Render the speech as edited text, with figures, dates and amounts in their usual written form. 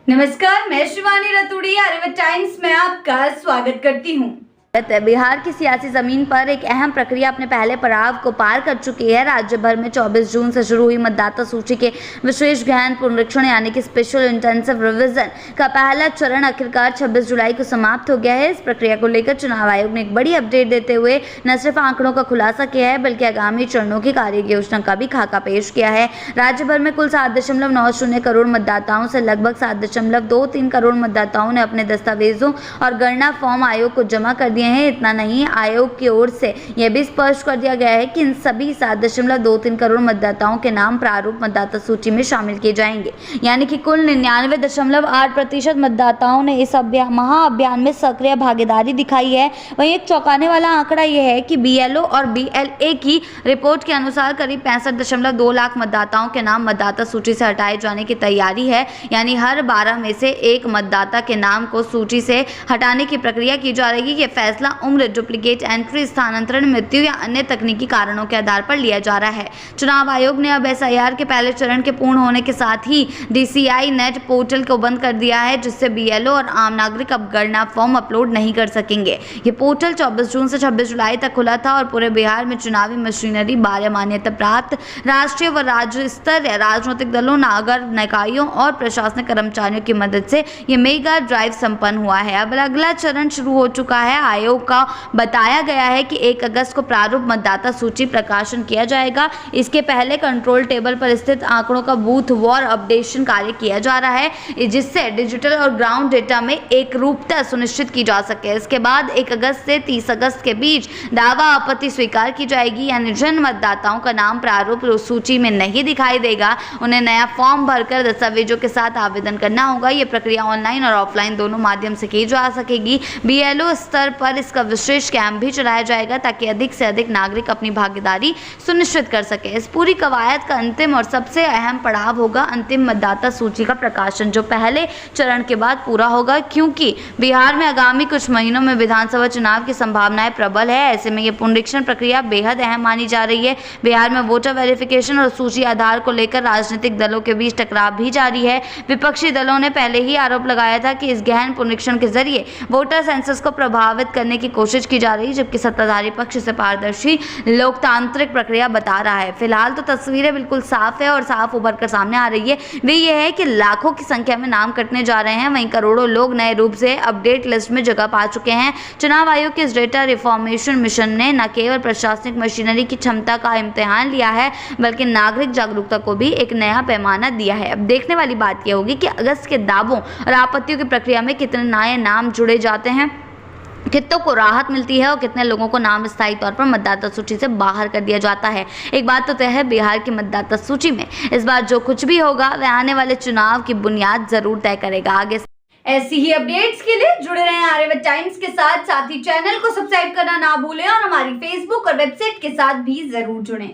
नमस्कार, मैं शिवानी रतूड़ी आर्यव्रत टाइम्स में आपका स्वागत करती हूँ। बिहार की सियासी जमीन पर एक अहम प्रक्रिया अपने पहले पड़ाव को पार कर चुकी है। राज्य भर में 24 जून से शुरू हुई मतदाता सूची के विशेष गहन पुनरीक्षण यानी कि स्पेशल इंटेंसिव रिवीजन का पहला चरण आखिरकार 26 जुलाई को समाप्त हो गया है। इस प्रक्रिया को लेकर चुनाव आयोग ने एक बड़ी अपडेट देते हुए न सिर्फ आंकड़ों का खुलासा किया है बल्कि आगामी चरणों की कार्य योजना का भी खाका पेश किया है। राज्य भर में कुल 7.90 करोड़ मतदाताओं से लगभग 7.23 करोड़ मतदाताओं ने अपने दस्तावेजों और गणना फॉर्म आयोग को जमा कर दिए हैं। इतना नहीं, आयोग की ओर से यह भी स्पष्ट कर दिया गया है कि इन सभी 7.23 करोड़ मतदाताओं के नाम प्रारूप मतदाता सूची में शामिल किए जाएंगे, यानी कि कुल 99.8% मतदाताओं ने इस महाअभियान में सक्रिय भागीदारी दिखाई है। वहीं एक चौंकाने वाला आंकड़ा यह है कि BLO और BLA की रिपोर्ट के अनुसार करीब 65.2 लाख मतदाताओं के नाम मतदाता सूची से हटाए जाने की तैयारी है, यानी हर 12 में से एक मतदाता के नाम को सूची से हटाने की प्रक्रिया की जा रही है। फैसला उम्र, डुप्लीकेट एंट्री, स्थानांतरण, मृत्यु या अन्य तकनीकी कारणों के आधार पर लिया जा रहा है। चुनाव आयोग ने अब SIR के पहले चरण के पूर्ण होने के साथ ही DCI नेट पोर्टल को बंद कर दिया है, जिससे BLO और आम नागरिक अब गणना फॉर्म अपलोड नहीं कर सकेंगे। ये पोर्टल 24 जून से 26 जुलाई तक खुला था और पूरे बिहार में चुनावी मशीनरी 12 मान्यता प्राप्त राष्ट्रीय व राज्य स्तरीय राजनीतिक दलों, नगर निकायों और प्रशासनिक कर्मचारियों की मदद से ये मेगा ड्राइव संपन्न हुआ है। अब अगला चरण शुरू हो चुका है। आयोग का बताया गया है कि 1 अगस्त को प्रारूप मतदाता सूची प्रकाशन किया जाएगा। इसके पहले कंट्रोल टेबल पर स्थित आंकड़ों का बूथ वार अपडेशन कार्य किया जा रहा है, जिससे डिजिटल और ग्राउंड डेटा में एक रूपता सुनिश्चित की जा सके। इसके बाद 1 अगस्त से 30 अगस्त के बीच दावा आपत्ति स्वीकार की जाएगी, यानी जिन मतदाताओं का नाम प्रारूप सूची में नहीं दिखाई देगा उन्हें नया फॉर्म भरकर दस्तावेजों के साथ आवेदन करना होगा। ये प्रक्रिया ऑनलाइन और ऑफलाइन दोनों माध्यम से की जा सकेगी। BLO स्तर पर इसका विशेष कैंप भी चलाया जाएगा ताकि अधिक से अधिक नागरिक अपनी भागीदारी सुनिश्चित कर सके। इस पूरी कवायद का अंतिम और सबसे अहम पड़ाव होगा अंतिम मतदाता सूची का प्रकाशन, जो पहले चरण के बाद पूरा होगा, क्योंकि बिहार में आगामी कुछ महीनों में विधानसभा चुनाव की संभावनाएं प्रबल है। ऐसे में ये पुनरीक्षण प्रक्रिया बेहद अहम मानी जा रही है। बिहार में वोटर वेरिफिकेशन और सूची आधार को लेकर राजनीतिक दलों के बीच टकराव भी जारी है। विपक्षी दलों ने पहले ही आरोप लगाया था कि इस गहन पुनरीक्षण के जरिए वोटर सेंसस को प्रभावित करने की कोशिश की जा रही है, जबकि सत्ताधारी पक्ष से पारदर्शी लोकतांत्रिक प्रक्रिया बता रहा है। फिलहाल तो तस्वीरें बिल्कुल साफ है और साफ उभर कर सामने आ रही है। वे ये है कि लाखों की संख्या में नाम कटने जा रहे हैं, वहीं करोड़ों लोग नए रूप से अपडेट लिस्ट में जगह पा चुके हैं। चुनाव आयोग के इस डेटा रिफॉर्मेशन मिशन ने न केवल प्रशासनिक मशीनरी की क्षमता का इम्तिहान लिया है बल्कि नागरिक जागरूकता को भी एक नया पैमाना दिया है। अब देखने वाली बात यह होगी कि अगस्त के दावों और आपत्तियों की प्रक्रिया में कितने नए नाम जुड़े जाते हैं, कितनों को राहत मिलती है और कितने लोगों को नाम स्थायी तौर पर मतदाता सूची से बाहर कर दिया जाता है। एक बात तो तय है, बिहार की मतदाता सूची में इस बार जो कुछ भी होगा वह आने वाले चुनाव की बुनियाद जरूर तय करेगा। आगे ऐसी ही अपडेट्स के लिए जुड़े रहें आर्यव्रत टाइम्स के साथ ही चैनल को सब्सक्राइब करना ना भूलें और हमारी फेसबुक और वेबसाइट के साथ भी जरूर जुड़ें।